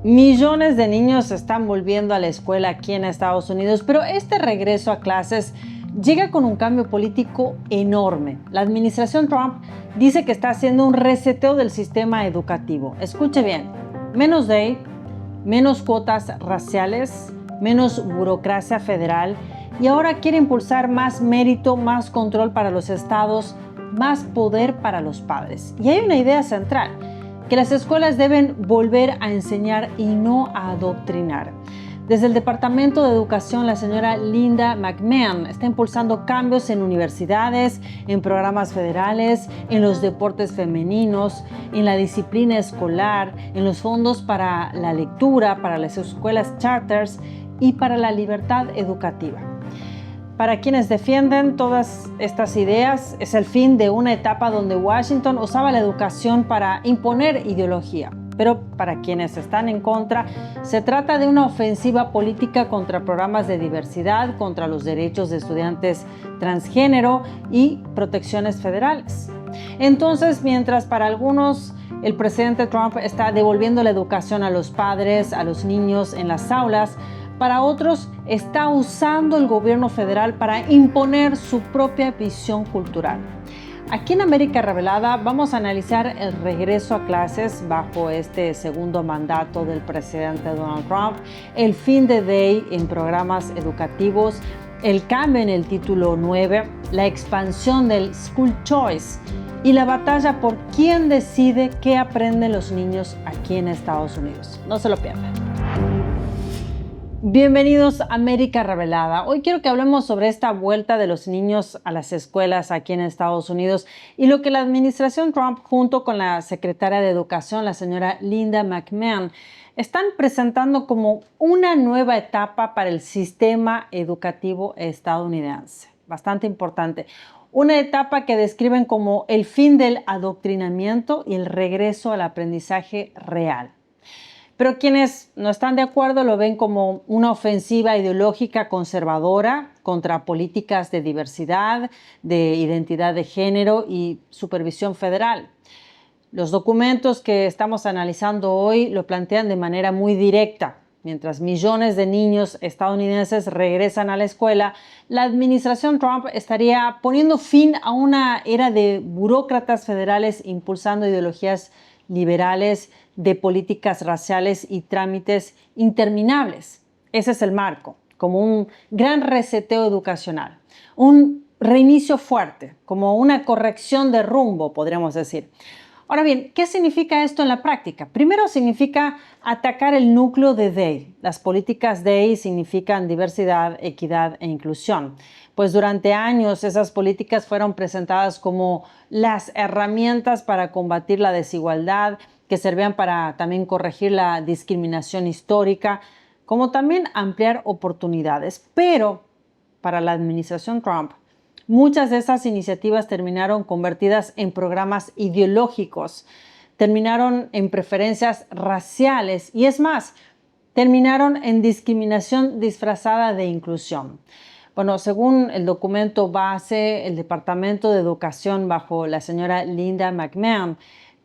Millones de niños están volviendo a la escuela aquí en Estados Unidos, pero este regreso a clases llega con un cambio político enorme. La administración Trump dice que está haciendo un reseteo del sistema educativo. Escuche bien, menos DEI, menos cuotas raciales, menos burocracia federal y ahora quiere impulsar más mérito, más control para los estados, más poder para los padres. Y hay una idea central, que las escuelas deben volver a enseñar y no a adoctrinar. Desde el Departamento de Educación, la señora Linda McMahon está impulsando cambios en universidades, en programas federales, en los deportes femeninos, en la disciplina escolar, en los fondos para la lectura, para las escuelas charters y para la libertad educativa. Para quienes defienden todas estas ideas, es el fin de una etapa donde Washington usaba la educación para imponer ideología. Pero para quienes están en contra, se trata de una ofensiva política contra programas de diversidad, contra los derechos de estudiantes transgénero y protecciones federales. Entonces, mientras para algunos el presidente Trump está devolviendo la educación a los padres, a los niños en las aulas, para otros está usando el gobierno federal para imponer su propia visión cultural. Aquí en América Revelada vamos a analizar el regreso a clases bajo este segundo mandato del presidente Donald Trump, el fin de DEI en programas educativos, el cambio en el título 9, la expansión del School Choice y la batalla por quién decide qué aprenden los niños aquí en Estados Unidos. No se lo pierdan. Bienvenidos a América Revelada. Hoy quiero que hablemos sobre esta vuelta de los niños a las escuelas aquí en Estados Unidos y lo que la administración Trump junto con la secretaria de Educación, la señora Linda McMahon, están presentando como una nueva etapa para el sistema educativo estadounidense. Bastante importante. Una etapa que describen como el fin del adoctrinamiento y el regreso al aprendizaje real. Pero quienes no están de acuerdo lo ven como una ofensiva ideológica conservadora contra políticas de diversidad, de identidad de género y supervisión federal. Los documentos que estamos analizando hoy lo plantean de manera muy directa. Mientras millones de niños estadounidenses regresan a la escuela, la administración Trump estaría poniendo fin a una era de burócratas federales impulsando ideologías liberales, de políticas raciales y trámites interminables. Ese es el marco, como un gran reseteo educacional, un reinicio fuerte, como una corrección de rumbo, podríamos decir. Ahora bien, ¿qué significa esto en la práctica? Primero significa atacar el núcleo de DEI. Las políticas DEI significan diversidad, equidad e inclusión. Pues durante años esas políticas fueron presentadas como las herramientas para combatir la desigualdad, que servían para también corregir la discriminación histórica, como también ampliar oportunidades. Pero para la administración Trump, muchas de esas iniciativas terminaron convertidas en programas ideológicos, terminaron en preferencias raciales y es más, terminaron en discriminación disfrazada de inclusión. Bueno, según el documento base, el Departamento de Educación bajo la señora Linda McMahon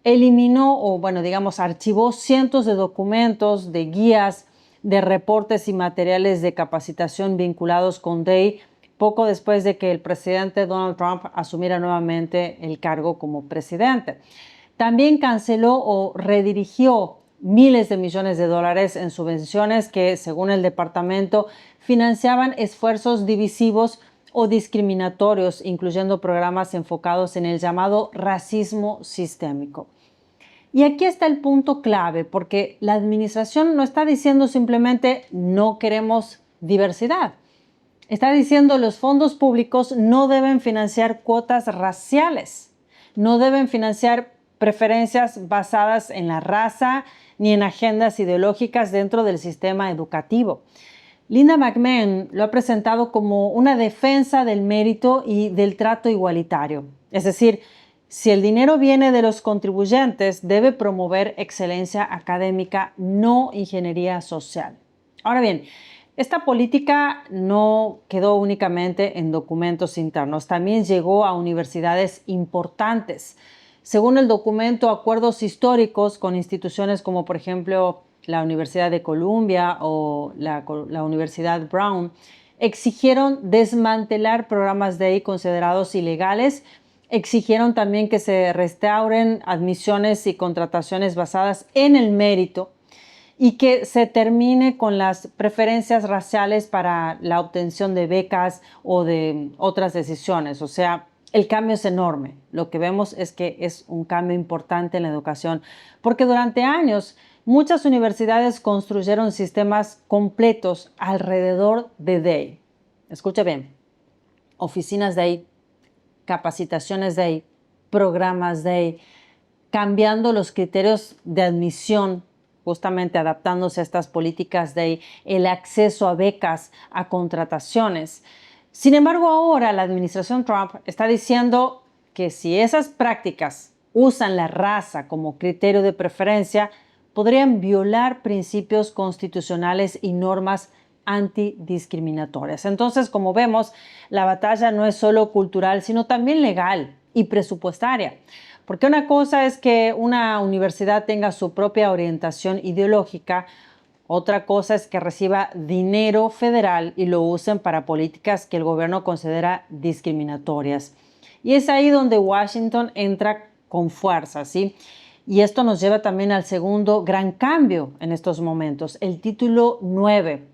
eliminó archivó cientos de documentos, de guías, de reportes y materiales de capacitación vinculados con DEI poco después de que el presidente Donald Trump asumiera nuevamente el cargo como presidente. También canceló o redirigió miles de millones de dólares en subvenciones que, según el departamento, financiaban esfuerzos divisivos o discriminatorios, incluyendo programas enfocados en el llamado racismo sistémico. Y aquí está el punto clave, porque la administración no está diciendo simplemente no queremos diversidad. Está diciendo los fondos públicos no deben financiar cuotas raciales, no deben financiar preferencias basadas en la raza ni en agendas ideológicas dentro del sistema educativo. Linda McMahon lo ha presentado como una defensa del mérito y del trato igualitario. Es decir, si el dinero viene de los contribuyentes, debe promover excelencia académica, no ingeniería social. Ahora bien, esta política no quedó únicamente en documentos internos, también llegó a universidades importantes. Según el documento, acuerdos históricos con instituciones como, por ejemplo, la Universidad de Columbia o la Universidad Brown, exigieron desmantelar programas DEI considerados ilegales. Exigieron también que se restauren admisiones y contrataciones basadas en el mérito y que se termine con las preferencias raciales para la obtención de becas o de otras decisiones. O sea, el cambio es enorme. Lo que vemos es que es un cambio importante en la educación, porque durante años muchas universidades construyeron sistemas completos alrededor de DEI. Escucha bien, oficinas DEI, capacitaciones DEI, programas DEI, cambiando los criterios de admisión, justamente adaptándose a estas políticas de el acceso a becas, a contrataciones. Sin embargo, ahora la administración Trump está diciendo que si esas prácticas usan la raza como criterio de preferencia, podrían violar principios constitucionales y normas antidiscriminatorias. Entonces, como vemos, la batalla no es solo cultural, sino también legal y presupuestaria. Porque una cosa es que una universidad tenga su propia orientación ideológica, otra cosa es que reciba dinero federal y lo usen para políticas que el gobierno considera discriminatorias. Y es ahí donde Washington entra con fuerza, ¿sí? Y esto nos lleva también al segundo gran cambio en estos momentos, el título 9.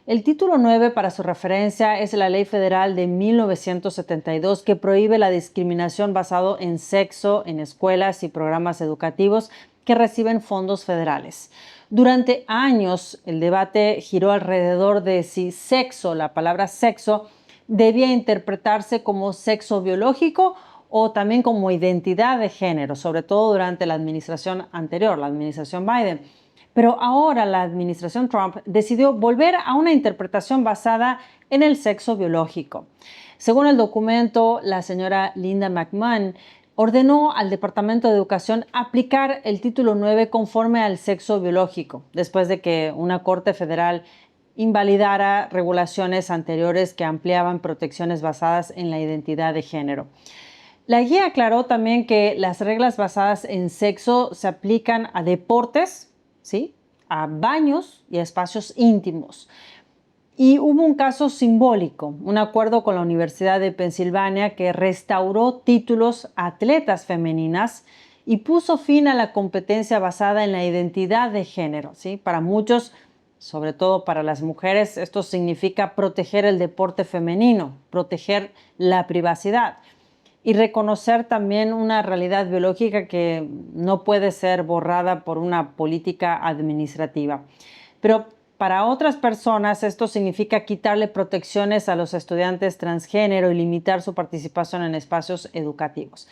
El título 9, para su referencia, es la ley federal de 1972 que prohíbe la discriminación basado en sexo en escuelas y programas educativos que reciben fondos federales. Durante años, el debate giró alrededor de si sexo, la palabra sexo, debía interpretarse como sexo biológico o también como identidad de género, sobre todo durante la administración anterior, la administración Biden. Pero ahora la administración Trump decidió volver a una interpretación basada en el sexo biológico. Según el documento, la señora Linda McMahon ordenó al Departamento de Educación aplicar el título 9 conforme al sexo biológico, después de que una corte federal invalidara regulaciones anteriores que ampliaban protecciones basadas en la identidad de género. La guía aclaró también que las reglas basadas en sexo se aplican a deportes, ¿sí?, a baños y a espacios íntimos. Y hubo un caso simbólico, un acuerdo con la Universidad de Pensilvania que restauró títulos a atletas femeninas y puso fin a la competencia basada en la identidad de género, ¿sí? Para muchos, sobre todo para las mujeres, esto significa proteger el deporte femenino, proteger la privacidad y reconocer también una realidad biológica que no puede ser borrada por una política administrativa. Pero para otras personas esto significa quitarle protecciones a los estudiantes transgénero y limitar su participación en espacios educativos.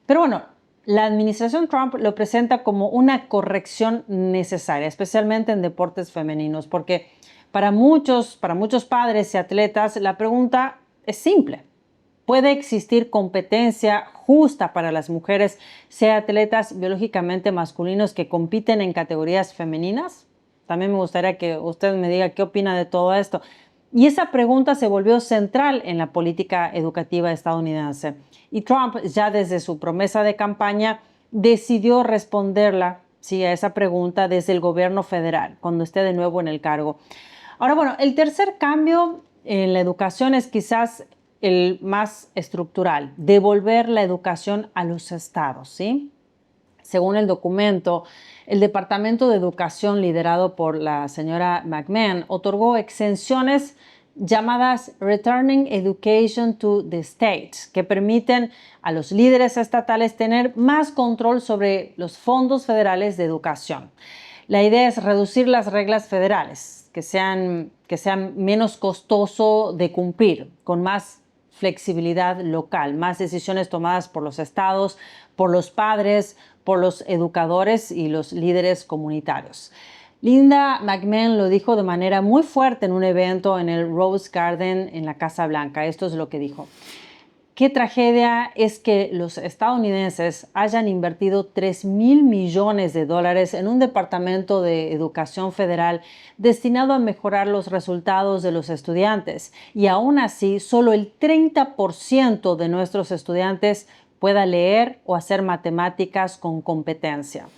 Pero bueno, la administración Trump lo presenta como una corrección necesaria, especialmente en deportes femeninos, porque para muchos padres y atletas la pregunta es simple. ¿Puede existir competencia justa para las mujeres, sea atletas biológicamente masculinos que compiten en categorías femeninas? También me gustaría que usted me diga qué opina de todo esto. Y esa pregunta se volvió central en la política educativa estadounidense. Y Trump, ya desde su promesa de campaña, decidió responderla, sí, a esa pregunta desde el gobierno federal, cuando esté de nuevo en el cargo. Ahora, bueno, el tercer cambio en la educación es quizás el más estructural, devolver la educación a los estados, ¿sí? Según el documento, el Departamento de Educación liderado por la señora McMahon otorgó exenciones llamadas Returning Education to the States, que permiten a los líderes estatales tener más control sobre los fondos federales de educación. La idea es reducir las reglas federales, que sean menos costoso de cumplir, con más flexibilidad local, más decisiones tomadas por los estados, por los padres, por los educadores y los líderes comunitarios. Linda McMahon lo dijo de manera muy fuerte en un evento en el Rose Garden en la Casa Blanca. Esto es lo que dijo. Qué tragedia es que los estadounidenses hayan invertido $3,000 millones en un departamento de educación federal destinado a mejorar los resultados de los estudiantes y aún así solo el 30% de nuestros estudiantes pueda leer o hacer matemáticas con competencia.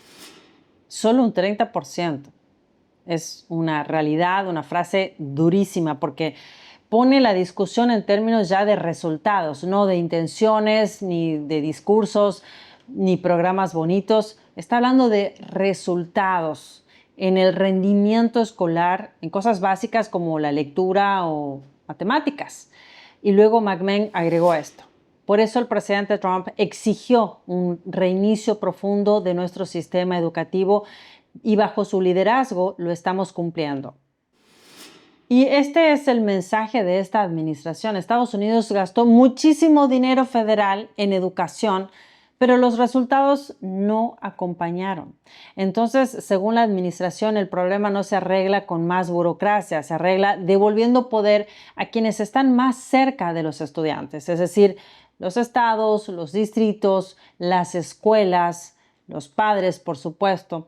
Solo un 30%. Es una realidad, una frase durísima, porque pone la discusión en términos ya de resultados, no de intenciones, ni de discursos, ni programas bonitos. Está hablando de resultados en el rendimiento escolar, en cosas básicas como la lectura o matemáticas. Y luego McMahon agregó esto. Por eso el presidente Trump exigió un reinicio profundo de nuestro sistema educativo y bajo su liderazgo lo estamos cumpliendo. Y este es el mensaje de esta administración. Estados Unidos gastó muchísimo dinero federal en educación, pero los resultados no acompañaron. Entonces, según la administración, el problema no se arregla con más burocracia, se arregla devolviendo poder a quienes están más cerca de los estudiantes, es decir, los estados, los distritos, las escuelas, los padres, por supuesto.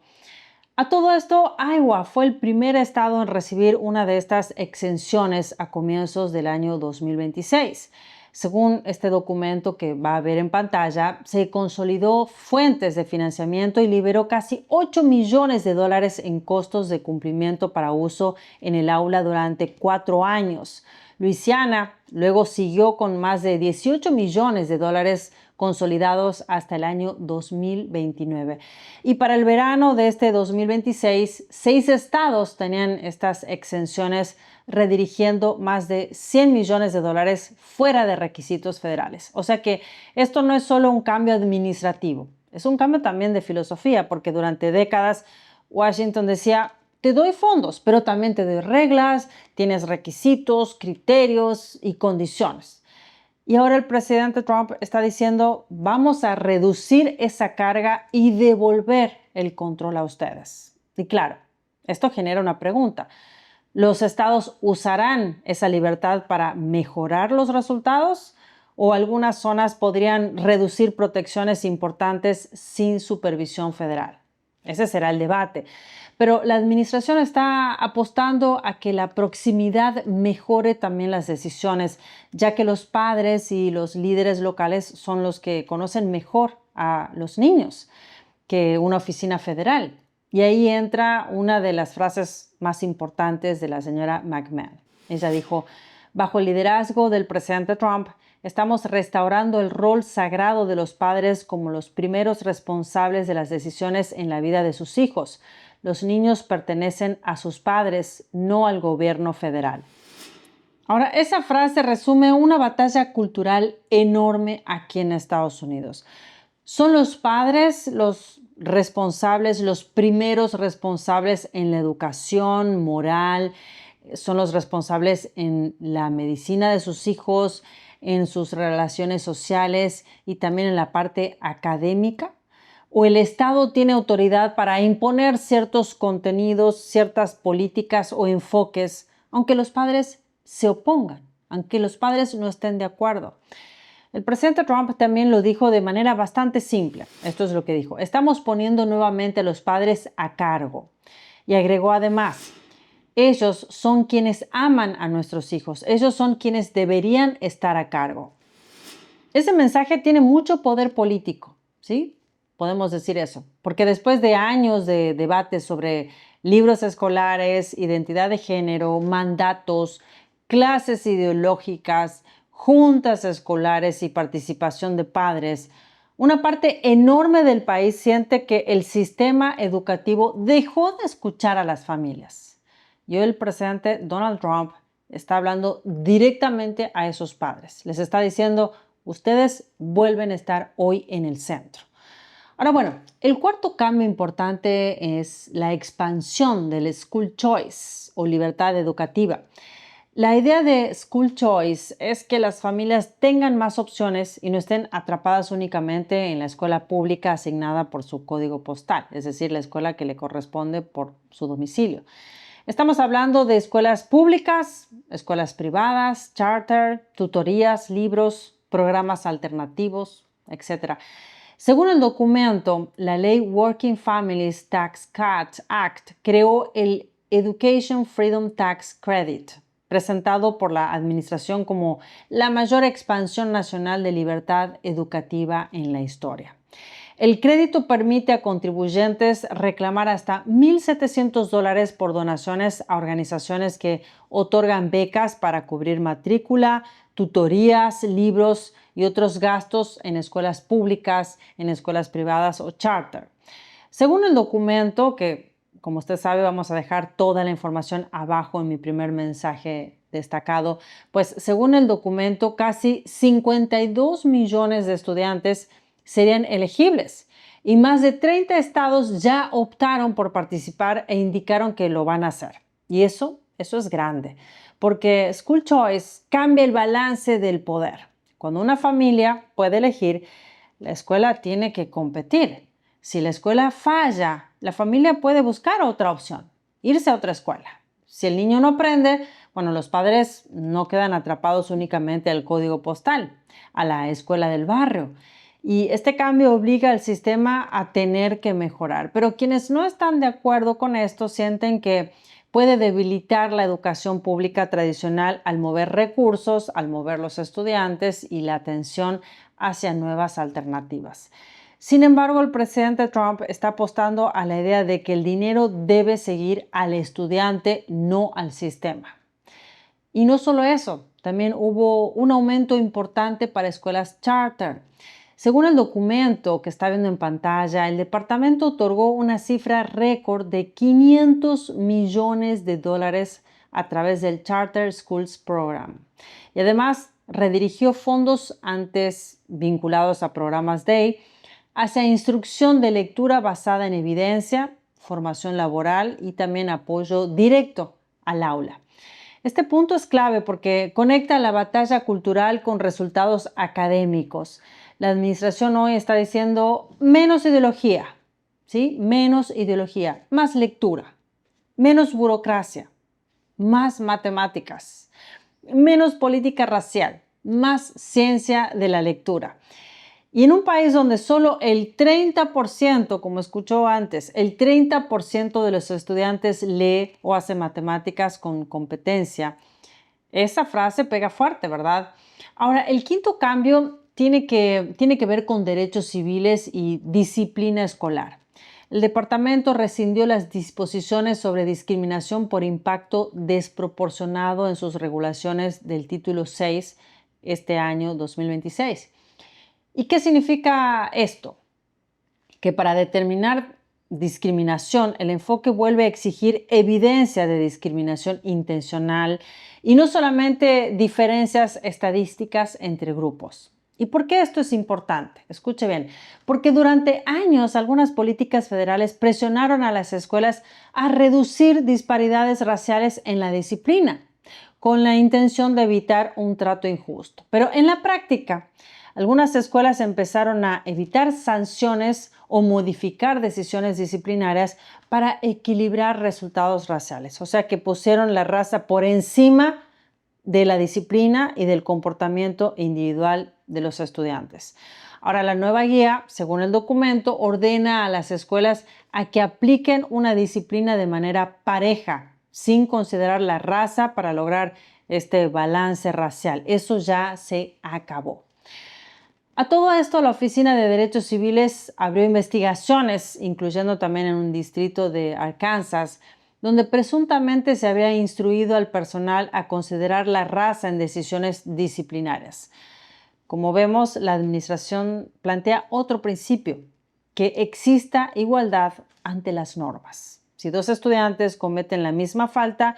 A todo esto, Iowa fue el primer estado en recibir una de estas exenciones a comienzos del año 2026. Según este documento que va a ver en pantalla, se consolidó fuentes de financiamiento y liberó casi $8 millones en costos de cumplimiento para uso en el aula durante 4 años. Luisiana luego siguió con más de $18 millones consolidados hasta el año 2029. Y para el verano de este 2026, 6 estados tenían estas exenciones, redirigiendo más de $100 millones fuera de requisitos federales. O sea que esto no es solo un cambio administrativo, es un cambio también de filosofía, porque durante décadas Washington decía: te doy fondos, pero también te doy reglas, tienes requisitos, criterios y condiciones. Y ahora el presidente Trump está diciendo: vamos a reducir esa carga y devolver el control a ustedes. Y claro, esto genera una pregunta. ¿Los estados usarán esa libertad para mejorar los resultados? ¿O algunas zonas podrían reducir protecciones importantes sin supervisión federal? Ese será el debate. Pero la administración está apostando a que la proximidad mejore también las decisiones, ya que los padres y los líderes locales son los que conocen mejor a los niños que una oficina federal. Y ahí entra una de las frases más importantes de la señora McMahon. Ella dijo: bajo el liderazgo del presidente Trump, estamos restaurando el rol sagrado de los padres como los primeros responsables de las decisiones en la vida de sus hijos. Los niños pertenecen a sus padres, no al gobierno federal. Ahora, esa frase resume una batalla cultural enorme aquí en Estados Unidos. Son los padres los responsables, los primeros responsables en la educación moral, son los responsables en la medicina de sus hijos, en sus relaciones sociales y también en la parte académica. ¿O el Estado tiene autoridad para imponer ciertos contenidos, ciertas políticas o enfoques, aunque los padres se opongan, aunque los padres no estén de acuerdo? El presidente Trump también lo dijo de manera bastante simple. Esto es lo que dijo: estamos poniendo nuevamente a los padres a cargo. Y agregó además: ellos son quienes aman a nuestros hijos, ellos son quienes deberían estar a cargo. Ese mensaje tiene mucho poder político, ¿sí? Podemos decir eso, porque después de años de debates sobre libros escolares, identidad de género, mandatos, clases ideológicas, juntas escolares y participación de padres, una parte enorme del país siente que el sistema educativo dejó de escuchar a las familias. Y hoy el presidente Donald Trump está hablando directamente a esos padres. Les está diciendo: ustedes vuelven a estar hoy en el centro. Ahora, bueno, el cuarto cambio importante es la expansión del School Choice o libertad educativa. La idea de School Choice es que las familias tengan más opciones y no estén atrapadas únicamente en la escuela pública asignada por su código postal, es decir, la escuela que le corresponde por su domicilio. Estamos hablando de escuelas públicas, escuelas privadas, charter, tutorías, libros, programas alternativos, etc. Según el documento, la ley Working Families Tax Cut Act creó el Education Freedom Tax Credit, presentado por la administración como la mayor expansión nacional de libertad educativa en la historia. El crédito permite a contribuyentes reclamar hasta $1,700 por donaciones a organizaciones que otorgan becas para cubrir matrícula, tutorías, libros y otros gastos en escuelas públicas, en escuelas privadas o charter. Según el documento, que como usted sabe vamos a dejar toda la información abajo en mi primer mensaje destacado, pues según el documento casi 52 millones de estudiantes serían elegibles y más de 30 estados ya optaron por participar e indicaron que lo van a hacer. Y eso es grande, porque School Choice cambia el balance del poder. Cuando una familia puede elegir, la escuela tiene que competir. Si la escuela falla, la familia puede buscar otra opción, irse a otra escuela. Si el niño no aprende, bueno, los padres no quedan atrapados únicamente al código postal, a la escuela del barrio. Y este cambio obliga al sistema a tener que mejorar. Pero quienes no están de acuerdo con esto sienten que puede debilitar la educación pública tradicional al mover recursos, al mover los estudiantes y la atención hacia nuevas alternativas. Sin embargo, el presidente Trump está apostando a la idea de que el dinero debe seguir al estudiante, no al sistema. Y no solo eso, también hubo un aumento importante para escuelas charter. Según el documento que está viendo en pantalla, el departamento otorgó una cifra récord de $500 millones a través del Charter Schools Program. Y además redirigió fondos antes vinculados a programas DAY hacia instrucción de lectura basada en evidencia, formación laboral y también apoyo directo al aula. Este punto es clave porque conecta la batalla cultural con resultados académicos. La administración hoy está diciendo menos ideología, ¿sí? Menos ideología, más lectura, menos burocracia, más matemáticas, menos política racial, más ciencia de la lectura. Y en un país donde solo el 30%, como escuchó antes, el 30% de los estudiantes lee o hace matemáticas con competencia, esa frase pega fuerte, ¿verdad? Ahora, el quinto cambio tiene que ver con derechos civiles y disciplina escolar. El departamento rescindió las disposiciones sobre discriminación por impacto desproporcionado en sus regulaciones del título 6 este año 2026. ¿Y qué significa esto? Que para determinar discriminación, el enfoque vuelve a exigir evidencia de discriminación intencional y no solamente diferencias estadísticas entre grupos. ¿Y por qué esto es importante? Escuche bien, porque durante años algunas políticas federales presionaron a las escuelas a reducir disparidades raciales en la disciplina, con la intención de evitar un trato injusto. Pero en la práctica, algunas escuelas empezaron a evitar sanciones o modificar decisiones disciplinarias para equilibrar resultados raciales. O sea que pusieron la raza por encima de la disciplina y del comportamiento individual de los estudiantes. Ahora, la nueva guía, según el documento, ordena a las escuelas a que apliquen una disciplina de manera pareja, sin considerar la raza para lograr este balance racial. Eso ya se acabó. A todo esto, la Oficina de Derechos Civiles abrió investigaciones, incluyendo también en un distrito de Arkansas, donde presuntamente se había instruido al personal a considerar la raza en decisiones disciplinarias. Como vemos, la administración plantea otro principio, que exista igualdad ante las normas. Si dos estudiantes cometen la misma falta,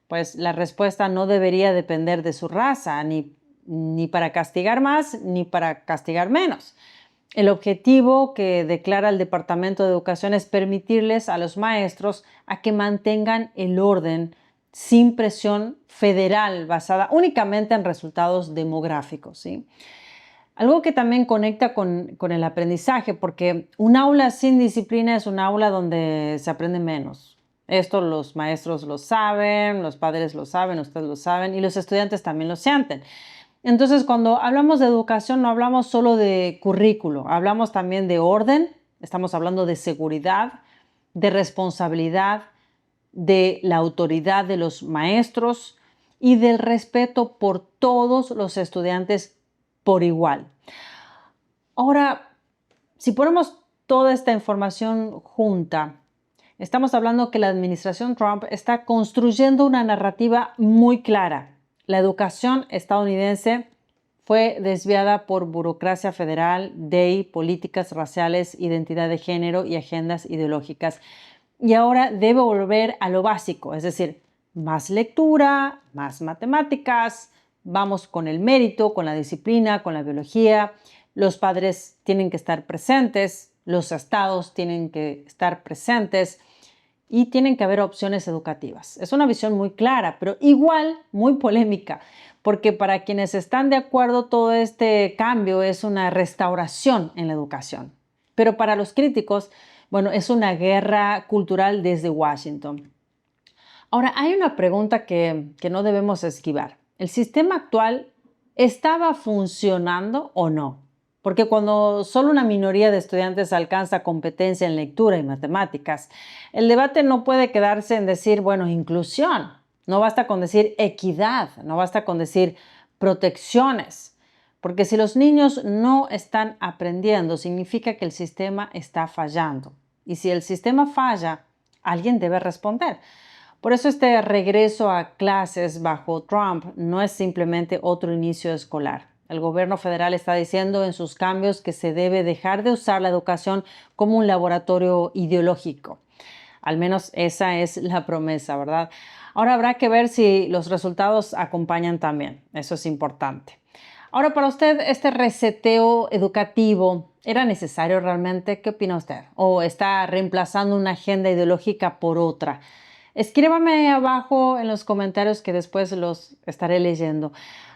pues la respuesta no debería depender de su raza, ni para castigar más, ni para castigar menos. El objetivo que declara el Departamento de Educación es permitirles a los maestros a que mantengan el orden sin presión federal basada únicamente en resultados demográficos, ¿sí? Algo que también conecta con el aprendizaje, porque un aula sin disciplina es un aula donde se aprende menos. Esto los maestros lo saben, los padres lo saben, ustedes lo saben y los estudiantes también lo sienten. Entonces, cuando hablamos de educación, no hablamos solo de currículo, hablamos también de orden, estamos hablando de seguridad, de responsabilidad, de la autoridad de los maestros y del respeto por todos los estudiantes por igual. Ahora, si ponemos toda esta información junta, estamos hablando que la administración Trump está construyendo una narrativa muy clara. La educación estadounidense fue desviada por burocracia federal, ley, políticas raciales, identidad de género y agendas ideológicas. Y ahora debe volver a lo básico, es decir, más lectura, más matemáticas, vamos con el mérito, con la disciplina, con la biología. Los padres tienen que estar presentes, los estados tienen que estar presentes y tienen que haber opciones educativas. Es una visión muy clara, pero igual muy polémica, porque para quienes están de acuerdo todo este cambio es una restauración en la educación. Pero para los críticos, bueno, es una guerra cultural desde Washington. Ahora, hay una pregunta que no debemos esquivar. ¿El sistema actual estaba funcionando o no? Porque cuando solo una minoría de estudiantes alcanza competencia en lectura y matemáticas, el debate no puede quedarse en decir, bueno, inclusión. No basta con decir equidad, no basta con decir protecciones. Porque si los niños no están aprendiendo, significa que el sistema está fallando. Y si el sistema falla, alguien debe responder. Por eso este regreso a clases bajo Trump no es simplemente otro inicio escolar. El gobierno federal está diciendo en sus cambios que se debe dejar de usar la educación como un laboratorio ideológico. Al menos esa es la promesa, ¿verdad? Ahora habrá que ver si los resultados acompañan también. Eso es importante. Ahora, para usted, este reseteo educativo, ¿era necesario realmente? ¿Qué opina usted? ¿O está reemplazando una agenda ideológica por otra? Escríbame abajo en los comentarios que después los estaré leyendo.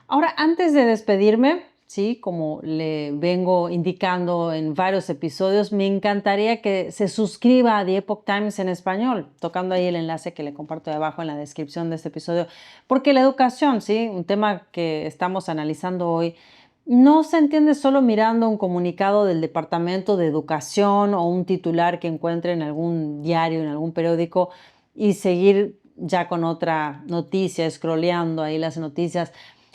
Ahora, antes de despedirme, sí, como le vengo indicando en varios episodios, me encantaría que se suscriba a The Epoch Times en español, tocando ahí el enlace que le comparto de abajo en la descripción de este episodio, porque la educación, sí, un tema que estamos analizando hoy, no se entiende solo mirando un comunicado del Departamento de Educación o un titular que encuentre en algún diario, en algún periódico y seguir ya con otra noticia, scrolleando ahí las noticias,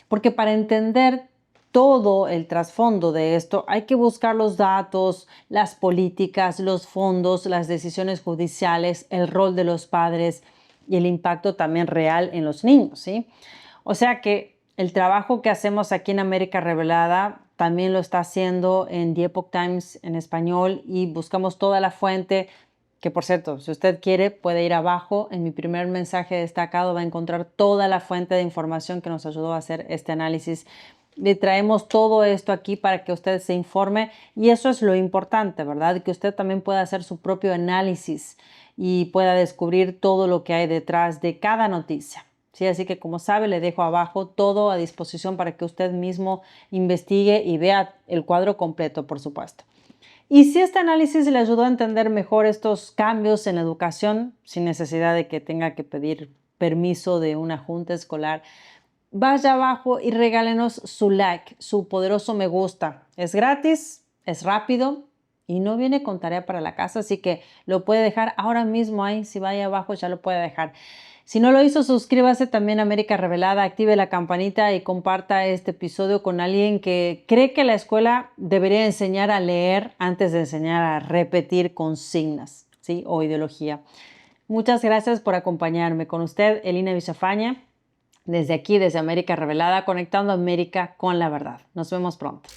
porque para entender todo el trasfondo de esto hay que buscar los datos, las políticas, los fondos, las decisiones judiciales, el rol de los padres y el impacto también real en los niños, ¿sí? O sea que el trabajo que hacemos aquí en América Revelada también lo está haciendo en The Epoch Times en español y buscamos toda la fuente, que por cierto, si usted quiere puede ir abajo en mi primer mensaje destacado, va a encontrar toda la fuente de información que nos ayudó a hacer este análisis. Le traemos todo esto aquí para que usted se informe y eso es lo importante, ¿verdad? Que usted también pueda hacer su propio análisis y pueda descubrir todo lo que hay detrás de cada noticia. Sí, así que como sabe, le dejo abajo todo a disposición para que usted mismo investigue y vea el cuadro completo, por supuesto. Y si este análisis le ayudó a entender mejor estos cambios en la educación, sin necesidad de que tenga que pedir permiso de una junta escolar, vaya abajo y regálenos su like, su poderoso me gusta. Es gratis, es rápido y no viene con tarea para la casa, así que lo puede dejar ahora mismo ahí. Si vaya abajo ya lo puede dejar. Si no lo hizo, suscríbase también a América Revelada, active la campanita y comparta este episodio con alguien que cree que la escuela debería enseñar a leer antes de enseñar a repetir consignas, ¿sí? O ideología. Muchas gracias por acompañarme. Con usted, Elina Villafaña, desde aquí, desde América Revelada, conectando América con la verdad. Nos vemos pronto.